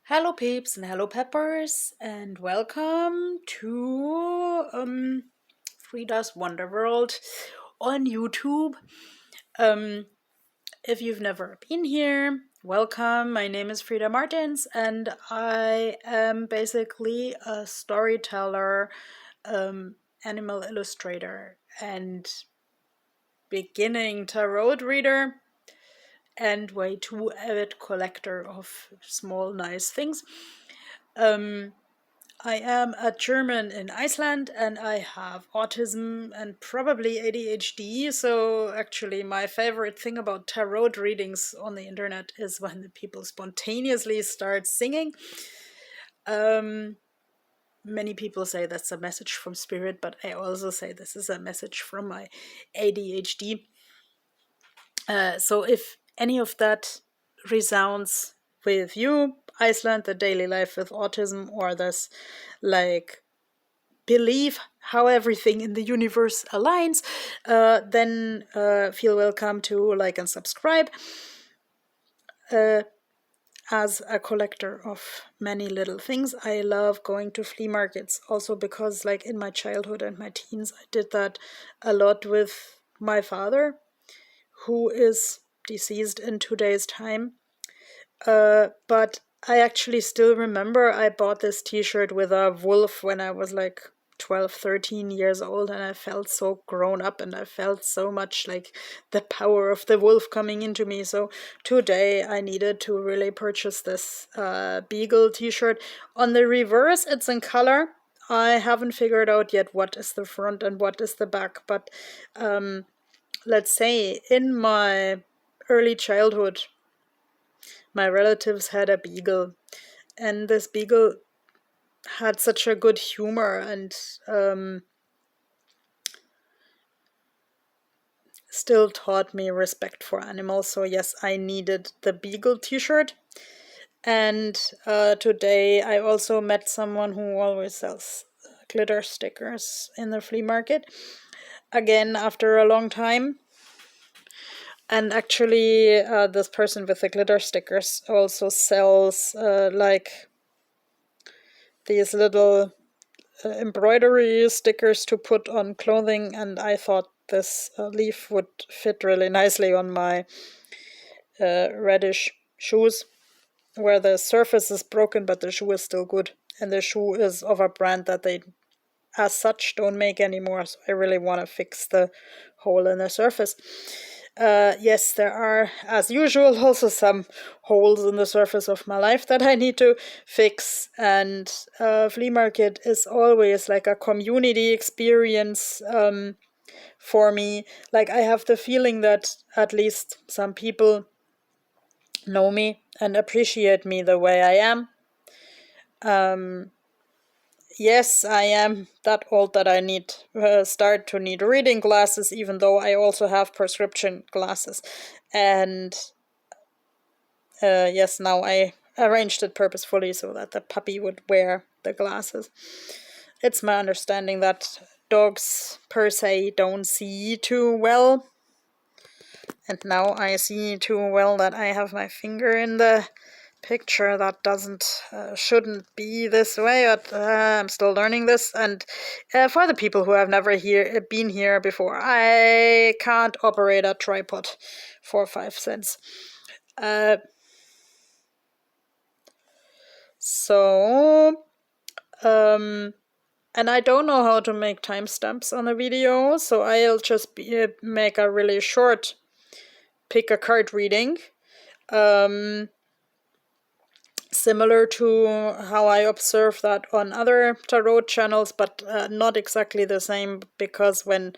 Hello peeps and hello peppers and welcome to Frida's Wonder World on YouTube. Um if you've never been here, welcome. My name is Frida Martins and I am basically a storyteller, animal illustrator and beginning tarot reader and way too avid collector of small nice things. I am a German in Iceland and I have autism and probably ADHD. So, actually, my favorite thing about tarot readings on the internet is when the people spontaneously start singing. Many people say that's a message from spirit, but I also say this is a message from my ADHD. So, if any of that resounds with you, Iceland, the daily life with autism, or this like believe how everything in the universe aligns, then feel welcome to like and subscribe. As a collector of many little things, I love going to flea markets also because like in my childhood and my teens I did that a lot with my father, who is deceased in 2 days time. But I actually still remember I bought this t-shirt with a wolf when I was like 12, 13 years old, and I felt so grown up and I felt so much like the power of the wolf coming into me. So today I needed to really purchase this Beagle t-shirt. On the reverse, it's in color. I haven't figured out yet what is the front and what is the back, but let's say in my early childhood, my relatives had a beagle, and this beagle had such a good humor and still taught me respect for animals. So yes, I needed the beagle t-shirt. And today I also met someone who always sells glitter stickers in the flea market, again after a long time. And actually this person with the glitter stickers also sells like these little embroidery stickers to put on clothing, and I thought this leaf would fit really nicely on my reddish shoes, where the surface is broken but the shoe is still good, and the shoe is of a brand that they as such don't make anymore, so I really want to fix the hole in the surface. Yes, there are, as usual, also some holes in the surface of my life that I need to fix. And flea market is always like a community experience for me. Like, I have the feeling that at least some people know me and appreciate me the way I am. Yes, I am that old that I need start to need reading glasses, even though I also have prescription glasses. And yes, now I arranged it purposefully so that the puppy would wear the glasses. It's my understanding that dogs per se don't see too well. And now I see too well that I have my finger in the picture. That shouldn't be this way, but I'm still learning this. And for the people who have never been here before, I can't operate a tripod for 5 cents. And I don't know how to make timestamps on a video, so I'll just make a really short pick a card reading. Similar to how I observe that on other tarot channels, but not exactly the same, because when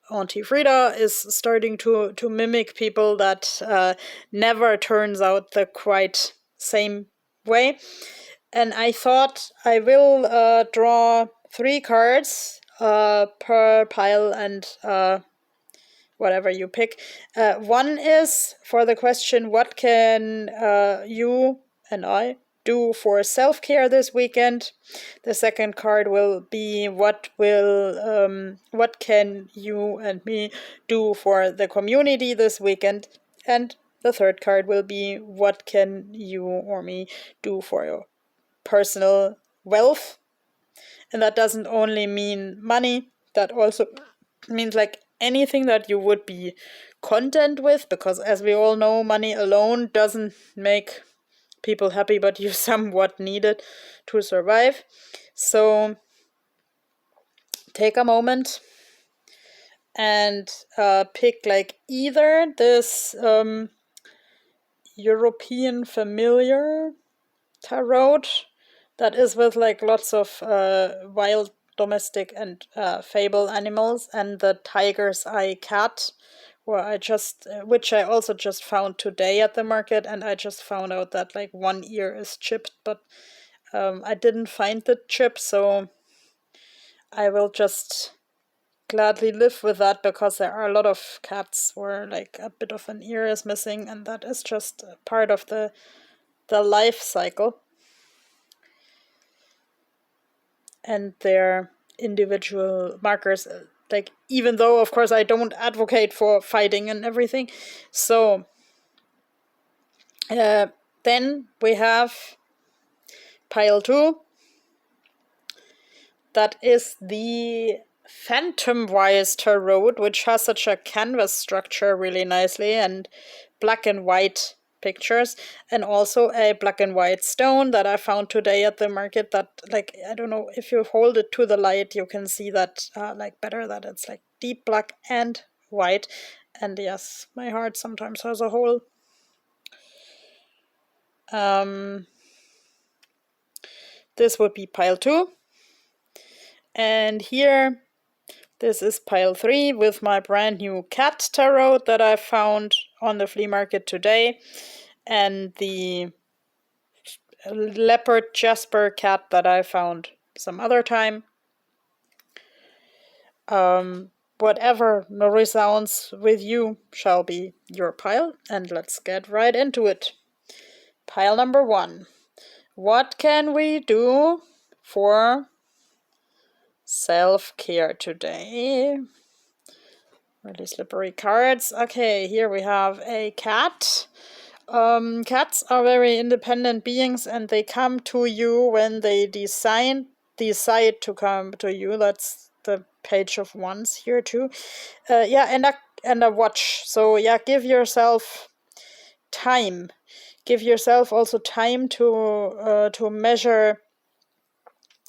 Auntie Frida is starting to mimic people, that never turns out the quite same way. And I thought I will draw 3 cards per pile, and whatever you pick. One is for the question, what can you and I do for self-care this weekend? The second card will be what can you and me do for the community this weekend? And the third card will be, what can you or me do for your personal wealth? And that doesn't only mean money, that also means like anything that you would be content with, because as we all know, money alone doesn't make people happy, but you somewhat need it to survive. So take a moment and pick like either this European familiar tarot that is with like lots of wild domestic and fable animals, and the tiger's eye cat, which I also just found today at the market, and I just found out that like one ear is chipped, but I didn't find the chip, so I will just gladly live with that, because there are a lot of cats where like a bit of an ear is missing, and that is just part of the life cycle. And their individual markers, like, even though of course I don't advocate for fighting and everything. So then we have pile 2. That is the Phantom Wise Tarot, which has such a canvas structure really nicely, and black and white pictures, and also a black and white stone that I found today at the market that, like, I don't know, if you hold it to the light you can see that like better, that it's like deep black and white. And yes, my heart sometimes has a hole. This would be pile 2. And here, this is pile 3 with my brand new cat tarot that I found on the flea market today, and the leopard jasper cat that I found some other time. Whatever resounds with you shall be your pile, and let's get right into it. Pile number 1. What can we do for self-care today? Really slippery cards. Okay, here we have a cat. Cats are very independent beings, and they come to you when they decide to come to you. That's the page of wands here too. And a watch. So yeah, give yourself time. Give yourself also time to measure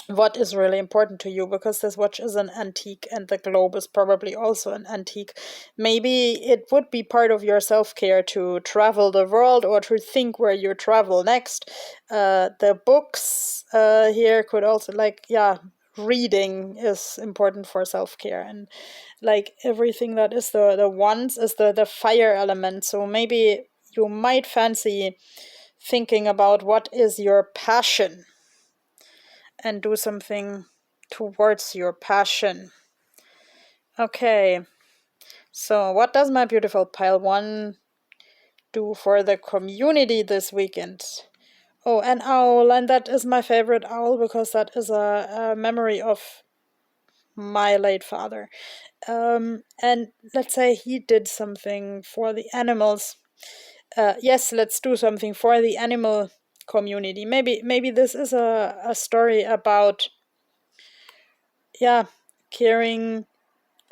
what is really important to you, because this watch is an antique and the globe is probably also an antique. Maybe it would be part of your self-care to travel the world, or to think where you travel next. The books here could also, like, yeah, reading is important for self-care, and like everything that is the ones is the fire element. So maybe you might fancy thinking about what is your passion, and do something towards your passion. Okay, so what does my beautiful pile 1 do for the community this weekend? Oh, an owl, and that is my favorite owl, because that is a memory of my late father. And let's say he did something for the animals. Yes, let's do something for the animal community. Maybe this is a story about, yeah, caring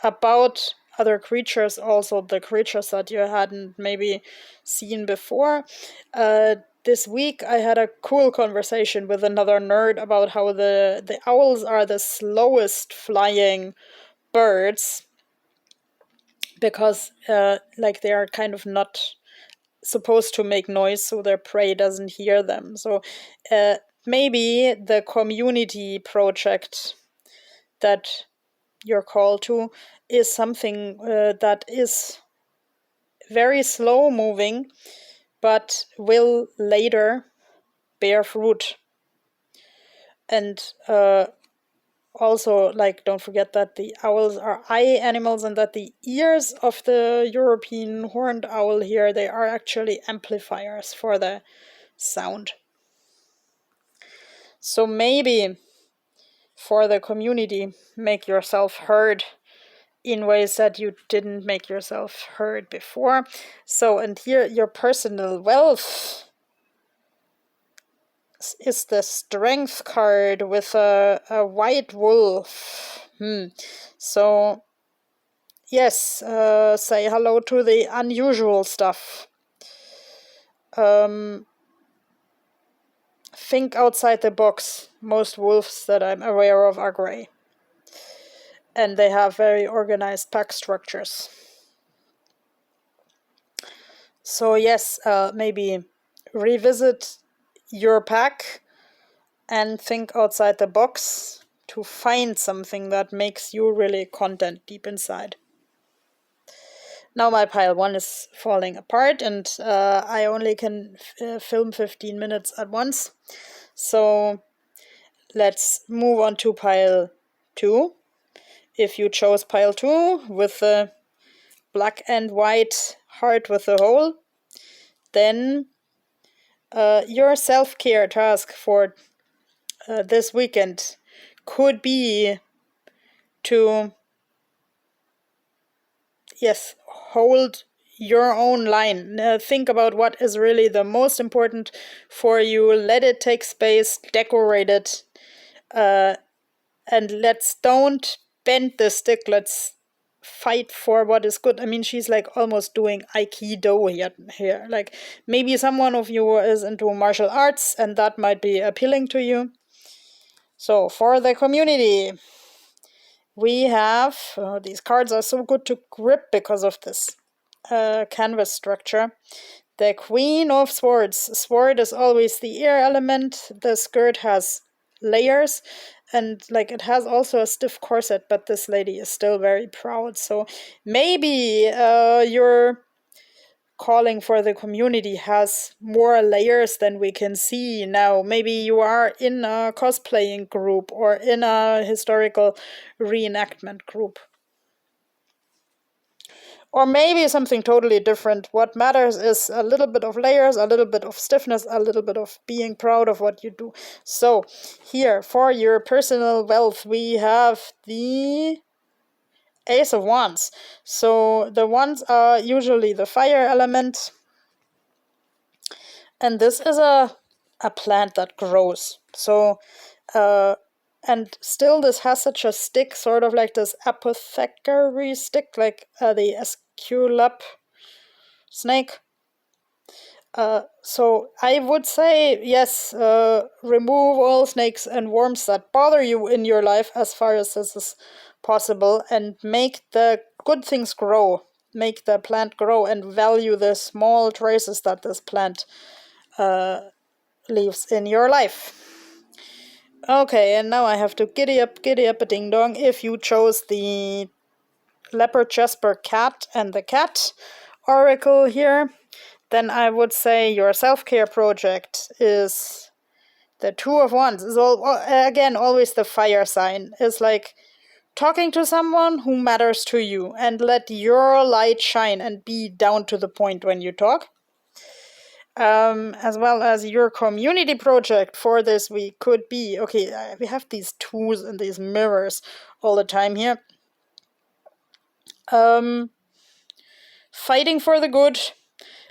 about other creatures, also the creatures that you hadn't maybe seen before. This week I had a cool conversation with another nerd about how the owls are the slowest flying birds, because like they are kind of not supposed to make noise so their prey doesn't hear them. So maybe the community project that you're called to is something that is very slow moving, but will later bear fruit. And also, like, don't forget that the owls are eye animals, and that the ears of the European horned owl here, they are actually amplifiers for the sound. So maybe for the community, make yourself heard in ways that you didn't make yourself heard before. So, and here your personal wealth is the strength card with a white wolf. So, yes, say hello to the unusual stuff. Think outside the box. Most wolves that I'm aware of are gray. And they have very organized pack structures. So yes, maybe revisit your pack and think outside the box to find something that makes you really content deep inside. Now my pile 1 is falling apart, and I only can film 15 minutes at once. So let's move on to pile 2. If you chose pile 2 with the black and white heart with the hole, then your self-care task for this weekend could be to, yes, hold your own line. Think about what is really the most important for you. Let it take space, decorate it, and don't bend the stick. Let's fight for what is good. I mean, she's like almost doing Aikido here. Like maybe someone of you is into martial arts and that might be appealing to you. So for the community, we have, these cards are so good to grip because of this canvas structure. The Queen of Swords. Sword is always the air element. The skirt has layers and like it has also a stiff corset, but this lady is still very proud. So maybe your calling for the community has more layers than we can see now. Maybe you are in a cosplaying group or in a historical reenactment group. Or maybe something totally different. What matters is a little bit of layers, a little bit of stiffness, a little bit of being proud of what you do. So here, for your personal wealth, we have the Ace of Wands. So the wands are usually the fire element. And this is a plant that grows. So, and still this has such a stick, sort of like this apothecary stick, like the Esculap snake. So I would say, yes, remove all snakes and worms that bother you in your life as far as this is possible and make the good things grow. Make the plant grow and value the small traces that this plant leaves in your life. Okay, and now I have to giddy up a ding dong. If you chose the Leopard Jasper cat and the cat oracle here, then I would say your self-care project is the Two of Wands. Is again always the fire sign. Is like talking to someone who matters to you and let your light shine and be down to the point when you talk. As well as your community project for this week could be, okay, we have these tools and these mirrors all the time here. Fighting for the good.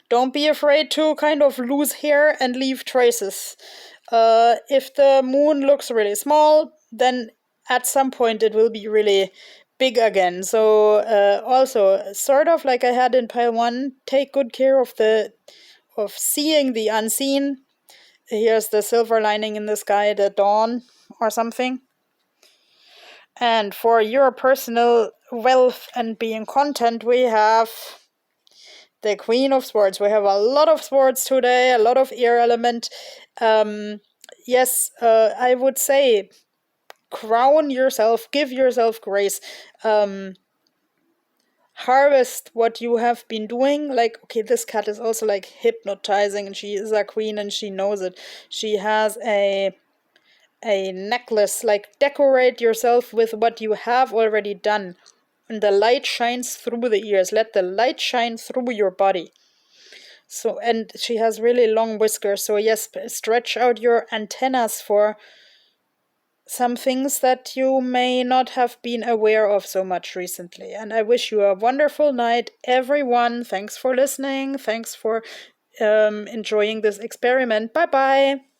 Don't be afraid to kind of lose hair and leave traces. If the moon looks really small, then at some point it will be really big again. So also, sort of like I had in pile 1, take good care of seeing the unseen. Here's the silver lining in the sky, the dawn or something. And for your personal wealth and being content, we have the Queen of Swords. We have a lot of swords today, a lot of air element. Yes, I would say crown yourself, give yourself grace. Harvest what you have been doing. Like, okay, this cat is also like hypnotizing and she is a queen and she knows it. She has a necklace. Like, decorate yourself with what you have already done. And the light shines through the ears. Let the light shine through your body. So, and she has really long whiskers. So yes, stretch out your antennas for some things that you may not have been aware of so much recently. And I wish you a wonderful night, everyone. Thanks for listening. Thanks for enjoying this experiment. Bye bye.